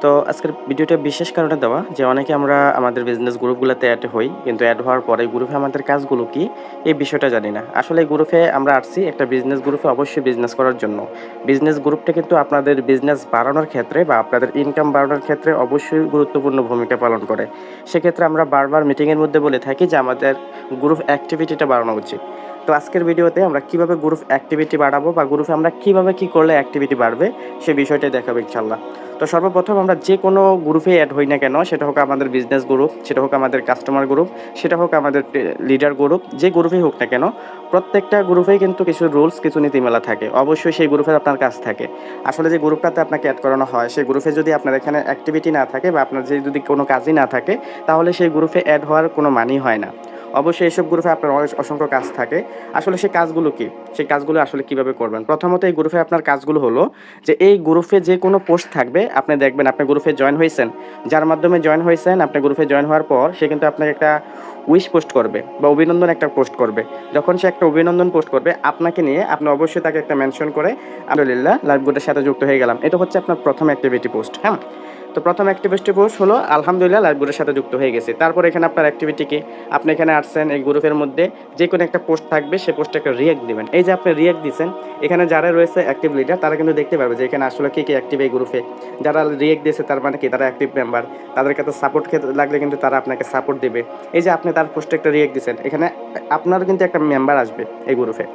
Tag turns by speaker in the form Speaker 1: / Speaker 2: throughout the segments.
Speaker 1: তো আজকের ভিডিওটা বিশেষ কারণে দেওয়া যে অনেকে আমরা আমাদের বিজনেস গ্রুপগুলোতে অ্যাড হই, কিন্তু অ্যাড হওয়ার পরে গ্রুপে আমাদের কাজগুলো কি এই বিষয়টা জানি না। আসলে এই গ্রুপে আমরা আসছি একটা বিজনেস গ্রুপে অবশ্যই বিজনেস করার জন্য। বিজনেস গ্রুপটা কিন্তু আপনাদের বিজনেস বাড়ানোর ক্ষেত্রে বা আপনাদের ইনকাম বাড়ানোর ক্ষেত্রে অবশ্যই গুরুত্বপূর্ণ ভূমিকা পালন করে। সেক্ষেত্রে আমরা বারবার মিটিংয়ের মধ্যে বলে থাকি যে আমাদের গ্রুপ অ্যাক্টিভিটিটা বাড়ানো উচিত। তো আজকের ভিডিওতে আমরা কিভাবে গ্রুপ অ্যাক্টিভিটি বাড়াবো বা গ্রুপে আমরা কিভাবে কি করলে অ্যাক্টিভিটি বাড়বে সে বিষয়টাই দেখাবো ইনশাল্লাহ। তো সর্বপ্রথম আমরা যে কোনো গ্রুপে অ্যাড হই না কেন, সেটা হোক আমাদের বিজনেস গ্রুপ, সেটা হোক আমাদের কাস্টমার গ্রুপ, সেটা হোক আমাদের লিডার গ্রুপ, যে গ্রুপেই হোক না কেন, প্রত্যেকটা গ্রুপেই কিন্তু কিছু রুলস, কিছু নীতিমালা থাকে। অবশ্যই সেই গ্রুপে আপনার কাজ থাকে। আসলে যে গ্রুপটাতে আপনাকে অ্যাড করানো হয়, সেই গ্রুপে যদি আপনার এখানে অ্যাক্টিভিটি না থাকে বা আপনার যদি কোনো কাজই না থাকে, তাহলে সেই গ্রুপে অ্যাড হওয়ার কোনো মানেই হয় না। অবশ্যই এইসব গ্রুপে আপনার অসংখ্য কাজ থাকে। আসলে সেই কাজগুলো কি, সেই কাজগুলো আসলে কিভাবে করবেন? প্রথমত এই গ্রুপে আপনার কাজগুলো হলো যে এই গ্রুপে যে কোনো পোস্ট থাকবে, আপনি দেখবেন আপনি গ্রুপে জয়েন হয়েছেন, যার মাধ্যমে জয়েন হয়েছেন, আপনি গ্রুপে জয়েন হওয়ার পর সে কিন্তু আপনাকে একটা উইশ পোস্ট করবে বা অভিনন্দন একটা পোস্ট করবে। যখন সে একটা অভিনন্দন পোস্ট করবে আপনাকে নিয়ে, আপনি অবশ্যই তাকে একটা মেনশন করে আলহামদুলিল্লাহ লাইভ গ্রুপের সাথে যুক্ত হয়ে গেলাম, এটা হচ্ছে আপনার প্রথম অ্যাক্টিভিটি পোস্ট। হ্যাঁ, তো প্রথম অ্যাক্টিভিটি পোস্ট হলো আলহামদুলিল্লাহ লাইভ গ্রুপের সাথে যুক্ত হয়ে গেছে। তারপর এখানে আপনার অ্যাক্টিভিটি কি, আপনি এখানে আসছেন, এই গ্রুপের মধ্যে যে কোনো একটা পোস্ট থাকবে, সেই পোস্টে একটা রিয়াক্ট দিবেন। এই যে আপনি রিয়াক্ট দিচ্ছেন, এখানে যারা রয়েছে অ্যাক্টিভ লিডার তারা কিন্তু দেখতে পারবে যে এখানে আসলে কে কে অ্যাক্টিভ এই গ্রুপে। যারা রিয়াক্ট দিয়েছে তার মানে কি তারা অ্যাক্টিভ মেম্বার, তাদের কাছে সাপোর্ট লাগলে কিন্তু তারা আপনাকে সাপোর্ট দেবে। এই যে আপনি তার পোস্টে একটা রিয়াক্ট দিচ্ছেন, এখানে আপনার কিন্তু একটা মেম্বার আসবে এই গ্রুপে।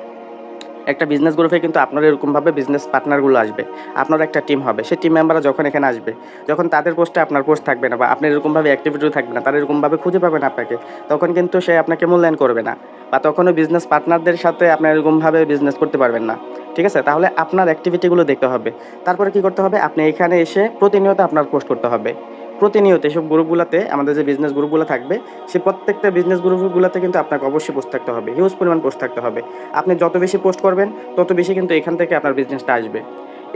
Speaker 1: একটা বিজনেস গ্রুপে কিন্তু আপনার এরকমভাবে বিজনেস পার্টনারগুলো আসবে, আপনার একটা টিম হবে। সেই টিম মেম্বাররা যখন এখানে আসবে, যখন তাদের পোস্টে আপনার পোস্ট থাকবে না বা আপনি এরকমভাবে অ্যাক্টিভিটিও থাকবে না, তারা এরকমভাবে খুঁজে পাবে না আপনাকে, তখন কিন্তু সে আপনাকে মূল্যায়ন করবে না বা তখনও বিজনেস পার্টনারদের সাথে আপনি এরকমভাবে বিজনেস করতে পারবেন না। ঠিক আছে, তাহলে আপনার অ্যাক্টিভিটিগুলো দেখতে হবে। তারপরে কি করতে হবে, আপনি এখানে এসে প্রতিনিয়ত আপনার পোস্ট করতে হবে। প্রতিনিয়ত এসব গ্রুপগুলোতে, আমাদের যে বিজনেস গ্রুপগুলো থাকবে, সে প্রত্যেকটা বিজনেস গ্রুপগুলোতে কিন্তু আপনাকে অবশ্যই পোস্ট থাকতে হবে, হিউজ পরিমাণ পোস্ট থাকতে হবে। আপনি যত বেশি পোস্ট করবেন তত বেশি কিন্তু এখান থেকে আপনার বিজনেসটা আসবে।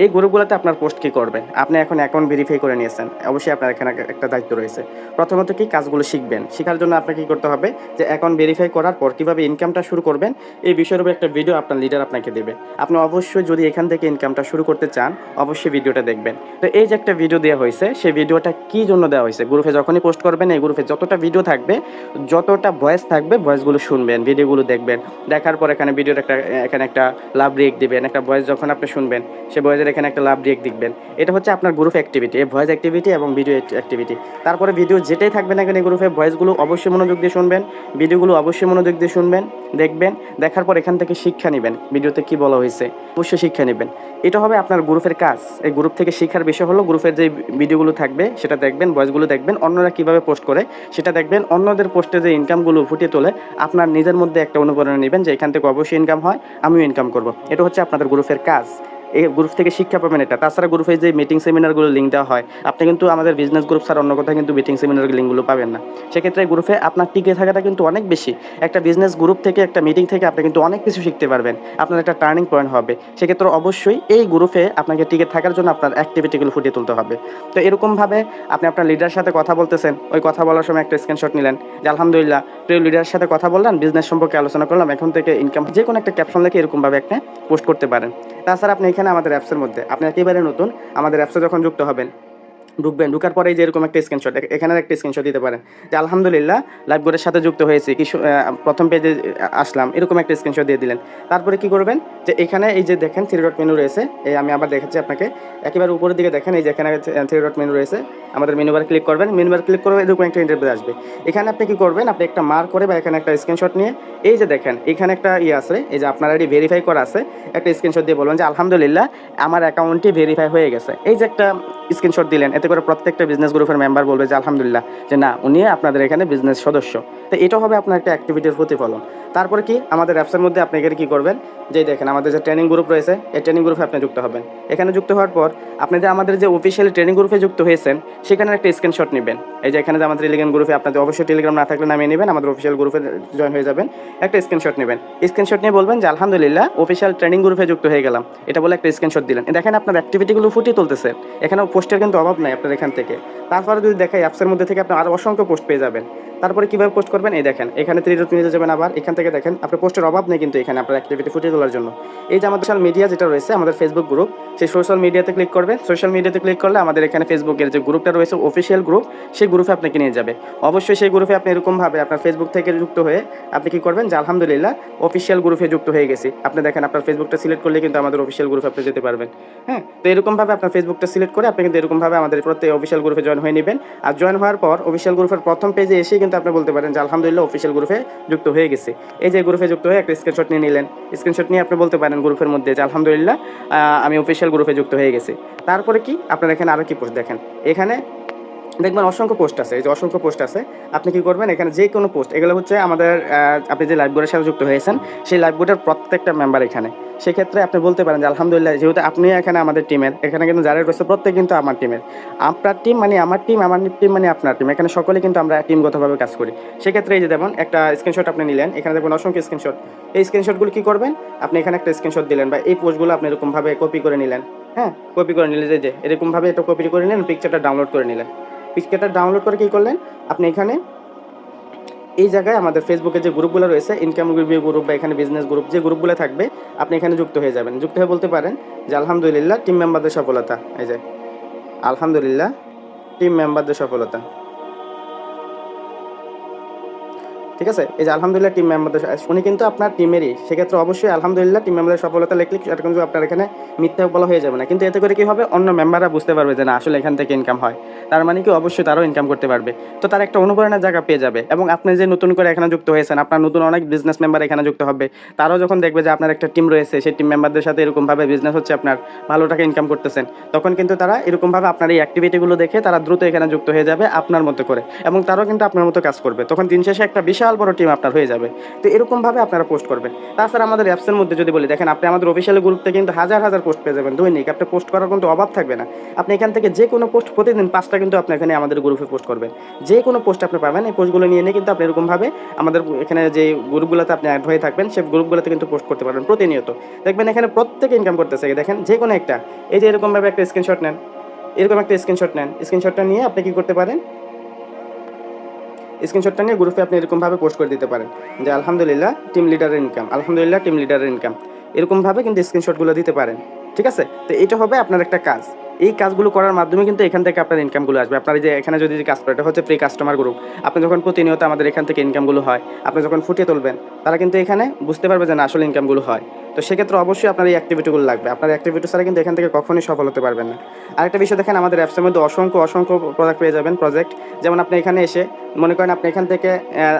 Speaker 1: এই গ্রুপগুলোতে আপনার পোস্ট কী করবেন, আপনি এখন অ্যাকাউন্ট ভেরিফাই করে নিয়েছেন, অবশ্যই আপনার এখানে একটা দায়িত্ব রয়েছে। প্রথমত কি কাজগুলো শিখবেন, শেখার জন্য আপনাকে কী করতে হবে যে অ্যাকাউন্ট ভেরিফাই করার পর কীভাবে ইনকামটা শুরু করবেন, এই বিষয়ের উপর একটা ভিডিও আপনার লিডার আপনাকে দেবে। আপনি অবশ্যই যদি এখান থেকে ইনকামটা শুরু করতে চান, অবশ্যই ভিডিওটা দেখবেন। তো এই যে একটা ভিডিও দেওয়া হয়েছে, সেই ভিডিওটা কী জন্য দেওয়া হয়েছে, গ্রুপে যখনই পোস্ট করবেন এই গ্রুপে যতটা ভিডিও থাকবে, যতটা ভয়েস থাকবে, ভয়েসগুলো শুনবেন, ভিডিওগুলো দেখবেন। দেখার পর এখানে ভিডিওর এখানে একটা লাভ রিয়েক্ট দিবেন। একটা ভয়েস যখন আপনি শুনবেন, সেই ভয়েসের এখানে একটা লাভ রিয়েক্ট দিবেন। এটা হচ্ছে আপনার গ্রুপ অ্যাক্টিভিটি, এই ভয়েস অ্যাক্টিভিটি এবং ভিডিও অ্যাক্টিভিটি। তারপরে ভিডিও যেটাই থাকবে না কেন এই গ্রুপে, ভয়েসগুলো অবশ্যই মনোযোগ দিয়ে শুনবেন, ভিডিওগুলো অবশ্যই মনোযোগ দিয়ে শুনবেন, দেখবেন। দেখার পর এখান থেকে শিক্ষা নেবেন, ভিডিওতে কী বলা হয়েছে অবশ্যই শিক্ষা নেবেন। এটা হবে আপনার গ্রুপের কাজ। এই গ্রুপ থেকে শিক্ষার বিষয় হলো গ্রুপের যে ভিডিওগুলো থাকবে সেটা দেখবেন, ভয়েসগুলো দেখবেন, অন্যরা কীভাবে পোস্ট করে সেটা দেখবেন, অন্যদের পোস্টে যে ইনকামগুলো ফুটিয়ে তোলে আপনার নিজের মধ্যে একটা অনুপ্রেরণা নেবেন যে এখান থেকে অবশ্যই ইনকাম হয়, আমিও ইনকাম করব। এটা হচ্ছে আপনাদের গ্রুপের কাজ। এই গ্রুপ থেকে শিক্ষা পাবেন এটা। তাছাড়া গ্রুপে যে মিটিং সেমিনারগুলো লিঙ্ক দেওয়া হয়, আপনি কিন্তু আমাদের বিজনেস গ্রুপ ছাড়া অন্য কোথাও কিন্তু মিটিং সেমিনারের লিঙ্কগুলো পাবেন না। সেক্ষেত্রে গ্রুপে আপনার টিকে থাকাটা কিন্তু অনেক বেশি। একটা বিজনেস গ্রুপ থেকে, একটা মিটিং থেকে আপনি কিন্তু অনেক কিছু শিখতে পারবেন, আপনার একটা টার্নিং পয়েন্ট হবে। সেক্ষেত্রে অবশ্যই এই গ্রুপে আপনাকে টিকে থাকার জন্য আপনার অ্যাক্টিভিটিগুলো ফুটিয়ে তুলতে হবে। তো এরকমভাবে আপনি আপনার লিডার সাথে কথা বলতেছেন, ওই কথা বলার সময় একটা স্ক্রিনশট নিলেন যে আলহামদুলিল্লাহ প্রিয় লিডারের সাথে কথা বললাম, বিজনেস সম্পর্কে আলোচনা করলাম, এখন থেকে ইনকাম, যে কোনো একটা ক্যাপশন লিখে এরকমভাবে একটা পোস্ট করতে পারেন। তাছাড়া আপনি এখানে আমাদের অ্যাপসের মধ্যে, আপনি একেবারে নতুন, আমাদের অ্যাপসে যখন যুক্ত হবেন, ঢুকার পরেই যে এরকম একটা স্ক্রিনশট, এখানে একটা স্ক্রিনশট দিতে পারেন যে আলহামদুলিল্লাহ লাইভ গ্রুপের সাথে যুক্ত হয়েছি, কিছু প্রথম পেজে আসলাম, এরকম একটা স্ক্রিনশট দিয়ে দিলেন। তারপরে কি করবেন যে এখানে এই যে দেখেন 3 ডট মেনু রয়েছে, এই আমি আবার দেখাচ্ছি আপনাকে, একেবারে উপরের দিকে দেখেন এই যে এখানে 3 ডট মেনু রয়েছে, আমাদের মেনু বার ক্লিক করবেন, মেনু বার ক্লিক করবে এরকম একটা ইন্টারফেস আসবে। এখানে আপনি কি করবেন, আপনি একটা মার্ক করে বা এখানে একটা স্ক্রিনশট নিয়ে, এই যে দেখেন এখানে একটা আছে, এই যে আপনার আইডি ভেরিফাই করা আছে, একটা স্ক্রিনশট দিয়ে বলবেন যে আলহামদুলিল্লাহ আমার অ্যাকাউন্টটি ভেরিফাই হয়ে গেছে। এই যে একটা স্ক্রিনশট দিলেন, এতে করে প্রত্যেকটা বিজনেস গ্রুপের মেম্বার বলবে যে আলহামদুলিল্লাহ যে না, উনি আপনাদের এখানে বিজনেস সদস্য। তো এটা হবে আপনার একটা অ্যাক্টিভিটির প্রতিফলন। তারপরে কি আমাদের অ্যাপসের মধ্যে আপনি এখানে কী করবেন, যেই দেখেন আমাদের যে ট্রেনিং গ্রুপ রয়েছে, এই ট্রেনিং গ্রুপে আপনি যুক্ত হবেন। এখানে যুক্ত হওয়ার পর আপনি যে আমাদের যে অফিসিয়ালি ট্রেনিং গ্রুপে যুক্ত হয়েছেন সেখানে একটা স্ক্রিনশট নেবেন। এই যে এখানে যে আমাদের টেলিগ্রাম গ্রুপে, আপনাদের অবশ্যই টেলিগ্রাম না থাকলে নামিয়ে নেবেন, আমাদের অফিসিয়াল গ্রুপে জয়েন হয়ে যাবেন। একটা স্ক্রিনশট নেবেন, স্ক্রিনশট নিয়ে বলবেন যে আলহামদুলিল্লাহ অফিসিয়াল ট্রেনিং গ্রুপে যুক্ত হয়ে গেলাম, এটা বলে একটা স্ক্রিনশট দিলেন। দেখেন আপনার অ্যাক্টিভিটিগুলো ফুটিয়ে তুলতেছে, এখানেও পোস্টের কিন্তু অভাব নাই আপনার এখান থেকে। তারপরে যদি দেখাই অ্যাপসের মধ্যে থেকে আপনি আরও অসংখ্য পোস্ট পেয়ে যাবেন। তারপরে কীভাবে পোস্ট করবেন এই দেখেন এখানে 3 ডট নিয়ে যাবেন, আবার এখান থেকে দেখেন আপনার পোস্টের অভাব নেই কিন্তু এখানে আপনার অ্যাক্টিভিটি ফুটিয়ে তোলার জন্য। এই যে আমাদের সোশ্যাল মিডিয়া যেটা রয়েছে আমাদের ফেসবুক গ্রুপ, সেই সোশ্যাল মিডিয়াতে ক্লিক করবেন। সোশ্যাল মিডিয়াতে ক্লিক করলে আমাদের এখানে ফেসবুকের যে গ্রুপটা রয়েছে অফিসিয়াল গ্রুপ, সেই গ্রুপে আপনাকে নিয়ে যাবে। অবশ্যই সেই গ্রুপে আপনি এরকমভাবে আপনার ফেসবুক থেকে যুক্ত হয়ে আপনি কী করবেন যে আলহামদুলিল্লাহ অফিসিয়াল গ্রুপে যুক্ত হয়ে গেছি। আপনি দেখেন আপনার ফেসবুকটা সিলেক্ট করলে কিন্তু আমাদের অফিসিয়াল গ্রুপে আপনি যেতে পারবেন। হ্যাঁ, তো এরকমভাবে আপনার ফেসবুকটা সিলেক্ট করে আপনি কিন্তু এরকমভাবে আমাদের প্রত্যেক অফিসিয়াল গ্রুপে জয়েন হয়ে নেবেন। আর জয়েন হওয়ার পর অফিসিয়াল গ্রুপের প্রথম পেজে এসেই কিন্তু আপনি বলতে পারেন যে আলহামদুলিল্লাহ অফিসিয়াল গ্রুপে যুক্ত হয়ে গেছি। এই যে গ্রুপে যুক্ত হয়ে একটা স্ক্রিনশট নিয়ে নিলেন। স্ক্রিনশট নিয়ে আপনি বলতে পারেন গ্রুপের মধ্যে যে আলহামদুলিল্লাহ আমি অফিসিয়াল গ্রুপে যুক্ত হয়ে গেছি। তারপরে কি আপনার এখানে আরও কি পোস্ট দেখেন, এখানে দেখবেন অসংখ্য পোস্ট আছে। এই যে অসংখ্য পোস্ট আছে, আপনি কি করবেন এখানে যে কোনো পোস্ট, এগুলো হচ্ছে আমাদের আপনি যে লাইভ বোর্ডের সাথে যুক্ত হয়েছেন সেই লাইভ বোর্ডের প্রত্যেকটা মেম্বার এখানে। সেক্ষেত্রে আপনি বলতে পারেন যে আলহামদুলিল্লাহ যেহেতু আপনি এখানে আমাদের টিমের, এখানে কিন্তু যারা রয়েছে প্রত্যেক কিন্তু আমার টিমের। আপনার টিম মানে আমার টিম, আমার টিম মানে আপনার টিম, এখানে সকলে কিন্তু আমরা টিমগতভাবে কাজ করি। সেক্ষেত্রে এই যে দেখুন একটা স্ক্রিনশট আপনি নিলেন, এখানে দেখুন অসংখ্য স্ক্রিনশট। এই স্ক্রিনশটগুলো কী করবেন, আপনি এখানে একটা স্ক্রিনশট দিলেন বা এই পোস্টগুলো আপনি এরকমভাবে কপি করে নিলেন। হ্যাঁ, কপি করে নিলে যে এরকমভাবে এটা কপি করে নিলেন, পিকচারটা ডাউনলোড করে নিলেন। পিকচারটা ডাউনলোড করে কী করলেন, আপনি এখানে এই জায়গায় আমাদের ফেসবুকে যে গ্রুপগুলো রয়েছে ইনকাম রিভিউ গ্রুপ বা এখানে বিজনেস গ্রুপ, যে গ্রুপগুলো থাকবে আপনি এখানে যুক্ত হয়ে যাবেন। যুক্ত হয়ে বলতে পারেন যে আলহামদুলিল্লাহ টিম মেম্বারদের সফলতা। এই যে আলহামদুলিল্লাহ টিম মেম্বারদের সফলতা, ঠিক আছে। এই যে আলহামদুলিল্লাহ টিম মেম্বারদের, উনি কিন্তু আপনার টিমেরই, সেক্ষেত্রে অবশ্যই আলহামদুলিল্লাহ টিম মেম্বারের সফলতা লিখলে সেটা কিন্তু আপনার এখানে মিথ্যা বলা হয়ে যাবে না। কিন্তু এতে করে কী হবে, অন্য মেম্বাররা বুঝতে পারবে যে না আসলে এখান থেকে ইনকাম হয়, তার মানে কি অবশ্যই তারাও ইনকাম করতে পারবে। তো তার একটা অনুপ্রেরণার জায়গা পেয়ে যাবে। এবং আপনি যে নতুন করে এখানে যুক্ত হয়েছেন, আপনার নতুন অনেক বিজনেস মেম্বার এখানে যুক্ত হবে, তারাও যখন দেখবে যে আপনার একটা টিম রয়েছে, সেই টিম মেম্বারদের সাথে এরকমভাবে বিজনেস হচ্ছে, আপনার ভালো টাকা ইনকাম করতেছেন, তখন কিন্তু তারা এরকমভাবে আপনার এই অ্যাক্টিভিটিগুলো দেখে তারা দ্রুত এখানে যুক্ত হয়ে যাবে আপনার মতো করে, এবং তারাও কিন্তু আপনার মতো কাজ করবে। তখন দিন শেষে একটা বিশাল বড় টিম আপনার হয়ে যাবে। তো এরকমভাবে আপনারা পোস্ট করবেন। তাছাড়া আমাদের অ্যাপসের মধ্যে যদি বলি, দেখেন আপনি আমাদের অফিসিয়াল গ্রুপ থেকে কিন্তু হাজার হাজার পোস্ট পেয়ে যাবেন দৈনিক। আপনি পোস্ট করার কিন্তু অভাব থাকবে না। আপনি এখান থেকে যে কোনো পোস্ট প্রতিদিন 5টা কিন্তু আপনি এখানে আমাদের গ্রুপে পোস্ট করবেন। যে কোনো পোস্ট আপনি পাবেন, এই পোস্টগুলো নিয়ে কিন্তু আপনি এরকমভাবে আমাদের এখানে যে গ্রুপগুলোতে আপনি অ্যাড হয়ে থাকবেন সেই গ্রুপগুলোতে কিন্তু পোস্ট করতে পারবেন প্রতিনিয়ত। দেখবেন এখানে প্রত্যেকে ইনকাম করতেছে। দেখেন যে কোনো একটা, এই যে এরকমভাবে একটা স্ক্রিনশট নেন, এরকম একটা স্ক্রিনশট নেন। স্ক্রিনশটটা নিয়ে আপনি কী করতে পারেন, স্ক্রিনশটটা নিয়ে গ্রুপে আপনি এরকমভাবে পোস্ট করে দিতে পারেন যে আলহামদুলিল্লাহ টিম লিডারের ইনকাম, আলহামদুলিল্লাহ টিম লিডারের ইনকাম, এরকমভাবে কিন্তু স্ক্রিনশটগুলো দিতে পারেন। ঠিক আছে, তো এটা হবে আপনার একটা কাজ। এই কাজগুলো করার মাধ্যমে কিন্তু এখান থেকে আপনার ইনকামগুলো আসবে। আপনার যে এখানে যদি কাজ করে, এটা হচ্ছে প্রি কাস্টমার গ্রুপ। আপনি যখন প্রতিনিয়ত আমাদের এখান থেকে ইনকামগুলো হয়, আপনি যখন ফুটিয়ে তুলবেন, তারা কিন্তু এখানে বুঝতে পারবে যে না আসলে ইনকামগুলো হয়। তো সেক্ষেত্রে অবশ্যই আপনার এই অ্যাক্টিভিটিগুলো লাগবে। আপনার অ্যাক্টিভিটি ছাড়া কিন্তু এখান থেকে কখনোই সফল হতে পারবেন না। আরেকটা বিষয় দেখেন, আমাদের অ্যাপসের মধ্যে অসংখ্য অসংখ্য প্রোডাক্ট পেয়ে যাবেন, প্রজেক্ট। যেমন আপনি এখানে এসে মনে করেন আপনি এখান থেকে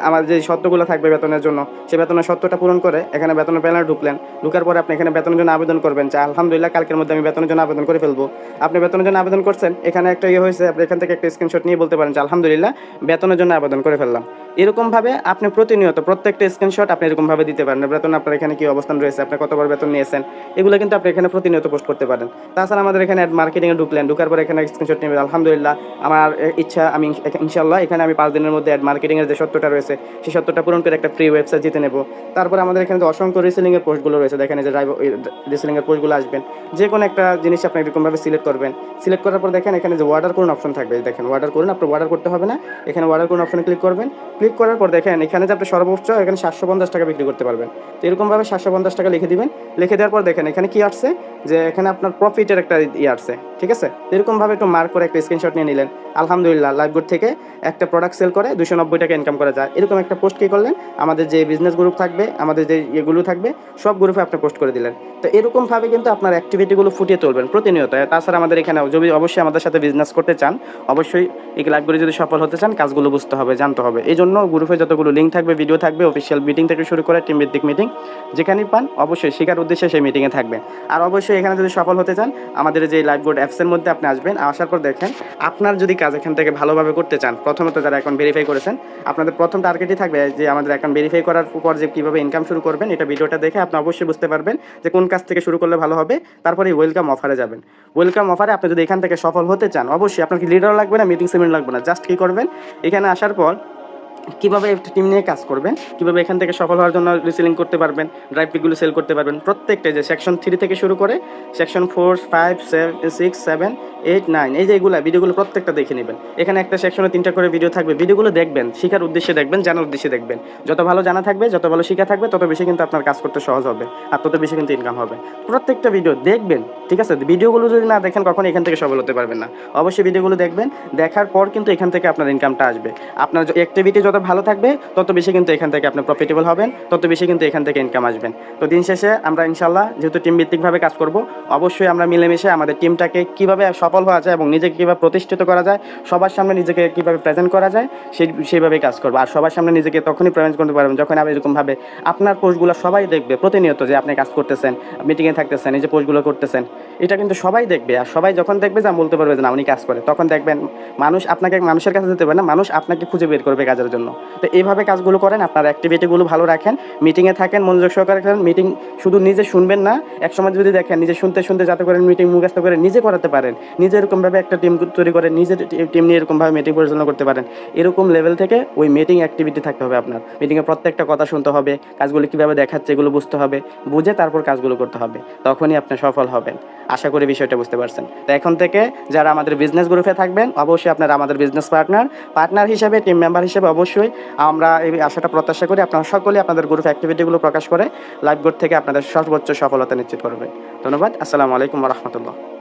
Speaker 1: আমার যে শর্তগুলো থাকবে বেতনের জন্য, সেই বেতনের শর্তটা পূরণ করে এখানে বেতনের প্যানেলে ঢুকলেন। ঢুকার পরে আপনি এখানে বেতনের জন্য আবেদন করবেন যে আলহামদুলিল্লাহ কালকের মধ্যে আমি বেতনের জন্য আবেদন করে ফেলবো। আপনি বেতনের জন্য আবেদন করছেন, এখানে একটা হয়েছে, আপনি এখান থেকে একটা স্ক্রিনশট নিয়ে বলতে পারেন যে আলহামদুলিল্লাহ বেতনের জন্য আবেদন করে ফেললাম। এরকমভাবে আপনি প্রতিনিয়ত প্রত্যেকটা স্ক্রিনশট আপনি এরকমভাবে দিতে পারেন। বেতন আপনার এখানে কী অবস্থান রয়েছে, আপনি কতবার বেতন নিয়েছেন, এগুলো কিন্তু আপনি এখানে প্রতিনিয়ত পোস্ট করতে পারেন। তাছাড়া আমাদের এখানে অ্যাড মার্কেটিংয়ে ঢুকলেন, ঢুকার পরে এখানে স্ক্রিনশট নেবেন আলহামদুলিল্লাহ আমার ইচ্ছা, আমি ইনশাল্লাহ এখানে আমি 5 দিনের মধ্যে অ্যাড মার্কেটিংয়ের যে সত্যটা রয়েছে সেই সত্যটা পূরণ করে একটা ফ্রি ওয়েবসাইট জিতে নেব। তারপরে আমাদের এখানে যে অসংখ্য রিসেলিংয়ের পোস্টগুলো রয়েছে, দেখেন এই যে রিসেলিংয়ের পোস্টগুলো আসবেন, যে কোনো একটা জিনিস আপনি এরকমভাবে সিলেক্ট করবেন। সিলেক্ট করার পর দেখেন এখানে যে অর্ডার করুন অপশন থাকবে, দেখেন অর্ডার করুন, আপনি অর্ডার করতে হবে না, এখানে অর্ডার করুন অপশনে ক্লিক করবেন। ক্লিক করার পর দেখেন এখানে যে আপনি সর্বোচ্চ এখানে 750 টাকা বিক্রি করতে পারবেন। তো এরকমভাবে 750 টাকা লিখে দিবেন। লিখে দেওয়ার পর দেখেন এখানে কি আসছে, যে এখানে আপনার প্রফিটের একটা আসছে। ঠিক আছে, এরকমভাবে একটু মার্ক করে একটা স্ক্রিনশট নিয়ে নিলেন। আলহামদুলিল্লাহ লাইভগুড থেকে একটা প্রোডাক্ট সেল করে 290 টাকা ইনকাম করা যায়। এরকম একটা পোস্ট কী করলেন, আমাদের যে বিজনেস গ্রুপ থাকবে, আমাদের যে ইয়েগুলো থাকবে সব গ্রুপে আপনি পোস্ট করে দিলেন। তো এরকমভাবে কিন্তু আপনার অ্যাক্টিভিটিগুলো ফুটিয়ে তুলবেন প্রতিনিয়ত। তাছাড়া আমাদের এখানে যদি অবশ্যই আমাদের সাথে বিজনেস করতে চান, অবশ্যই এই লাইভগুলো যদি সফল হতে চান কাজগুলো বুঝতে হবে, জানতে হবে। এই জন্য গ্রুপে যতগুলো লিঙ্ক থাকবে, ভিডিও থাকবে, অফিসিয়াল মিটিং থেকে শুরু করে টিম ভিত্তিক মিটিং, যেখানেই পান অবশ্যই শেখার উদ্দেশ্যে সেই মিটিংয়ে থাকবেন। আর অবশ্যই এখানে যদি সফল হতে চান, আমাদের যে লাইভবোর্ড অ্যাপসের মধ্যে আপনি আসবেন। আসার পর দেখেন আপনার যদি কাজ এখান থেকে ভালোভাবে করতে চান, প্রথমত যারা অ্যাকাউন্ট ভেরিফাই করেছেন, আপনাদের প্রথম টার্গেটই থাকবে যে আমাদের অ্যাকাউন্ট ভেরিফাই করার পর যে কীভাবে ইনকাম শুরু করবেন, এটা ভিডিওটা দেখে আপনি অবশ্যই বুঝতে পারবেন যে কোন কাজ থেকে শুরু করলে ভালো হবে। তারপরে ওয়েলকাম অফারে যাবেন। ওয়েলকাম অফারে আপনি যদি এখান থেকে সফল হতে চান, অবশ্যই আপনার কি লিডার লাগবে না, মিটিং সেমিনার লাগবে না, জাস্ট কী করবেন, এখানে আসার পর কীভাবে একটা টিম নিয়ে কাজ করবেন, কীভাবে এখান থেকে সফল হওয়ার জন্য রিসেলিং করতে পারবেন, ড্রাইভ পিকগুলো সেল করতে পারবেন, প্রত্যেকটা যে সেকশন 3 থেকে শুরু করে সেকশন 4, 5, 6, 7, 8, 9 এই যে এগুলো ভিডিওগুলো প্রত্যেকটা দেখে নেবেন। এখানে একটা সেকশনে 3টা করে ভিডিও থাকবে, ভিডিওগুলো দেখবেন, শেখার উদ্দেশ্যে দেখবেন, জানার উদ্দেশ্যে দেখবেন। যত ভালো জানা থাকবে, যত ভালো শেখা থাকবে, তত বেশি কিন্তু আপনার কাজ করতে সহজ হবে, আর তত বেশি কিন্তু ইনকাম হবে। প্রত্যেকটা ভিডিও দেখবেন, ঠিক আছে? ভিডিওগুলো যদি না দেখেন কখনো এখান থেকে সফল হতে পারবেন না। অবশ্যই ভিডিওগুলো দেখবেন, দেখার পর কিন্তু এখান থেকে আপনার ইনকামটা আসবে। আপনার অ্যাক্টিভিটি যত ভালো থাকবে তত বেশি কিন্তু এখান থেকে আপনি প্রফিটেবল হবেন, তত বেশি কিন্তু এখান থেকে ইনকাম আসবেন। তো দিন শেষে আমরা ইনশাল্লাহ যেহেতু টিম ভিত্তিকভাবে কাজ করব, অবশ্যই আমরা মিলেমিশে আমাদের টিমটাকে কীভাবে সফল হওয়া যায় এবং নিজেকে কীভাবে প্রতিষ্ঠিত করা যায়, সবার সামনে নিজেকে কীভাবে প্রেজেন্ট করা যায় সেইভাবেই কাজ করবো। আর সবার সামনে নিজেকে তখনই প্রেজেন্ট করতে পারবেন যখন আপনি এরকমভাবে আপনার পোস্টগুলো সবাই দেখবে প্রতিনিয়ত, যে আপনি কাজ করতেছেন, মিটিংয়ে থাকতেছেন, এই যে পোস্টগুলো করতেছেন, এটা কিন্তু সবাই দেখবে। আর সবাই যখন দেখবে যে বলতে পারবে যে না উনি কাজ করে, তখন দেখবেন মানুষ আপনাকে মানুষের কাছে যেতে পারে না, মানুষ আপনাকে খুঁজে বের করবে কাজের জন্য। তো এইভাবে কাজগুলো করেন, আপনার অ্যাক্টিভিটিগুলো ভালো রাখেন, মিটিংয়ে থাকেন, মনোযোগ সহকারে করেন। মিটিং শুধু নিজে শুনবেন না, একসময় যদি দেখেন নিজে শুনতে শুনতে যাতে করেন মিটিং মুখস্থ করে নিজে করাতে পারেন, নিজে এরকমভাবে একটা টিম তৈরি করে নিজের টিম নিয়ে এরকমভাবে মিটিং পরিচালনা করতে পারেন, এরকম লেভেল থেকে ওই মিটিং অ্যাক্টিভিটি থাকতে হবে আপনার। মিটিংয়ে প্রত্যেকটা কথা শুনতে হবে, কাজগুলো কীভাবে দেখাচ্ছে এগুলো বুঝতে হবে, বুঝে তারপর কাজগুলো করতে হবে, তখনই আপনি সফল হবেন। আশা করি বিষয়টা বুঝতে পারছেন। তো এখন থেকে যারা আমাদের বিজনেস গ্রুপে থাকবেন, অবশ্যই আপনারা আমাদের বিজনেস পার্টনার হিসেবে, টিম মেম্বার হিসেবে অবশ্যই আমরা এই আশাটা প্রত্যাশা করি আপনারা সকলেই আপনাদের গ্রুপ অ্যাক্টিভিটিগুলো প্রকাশ করে লাইভ গ্রুপ থেকে আপনাদের সর্বোচ্চ সফলতা নিশ্চিত করবেন। ধন্যবাদ। আসসালামু আলাইকুম ওয়া রাহমাতুল্লাহ।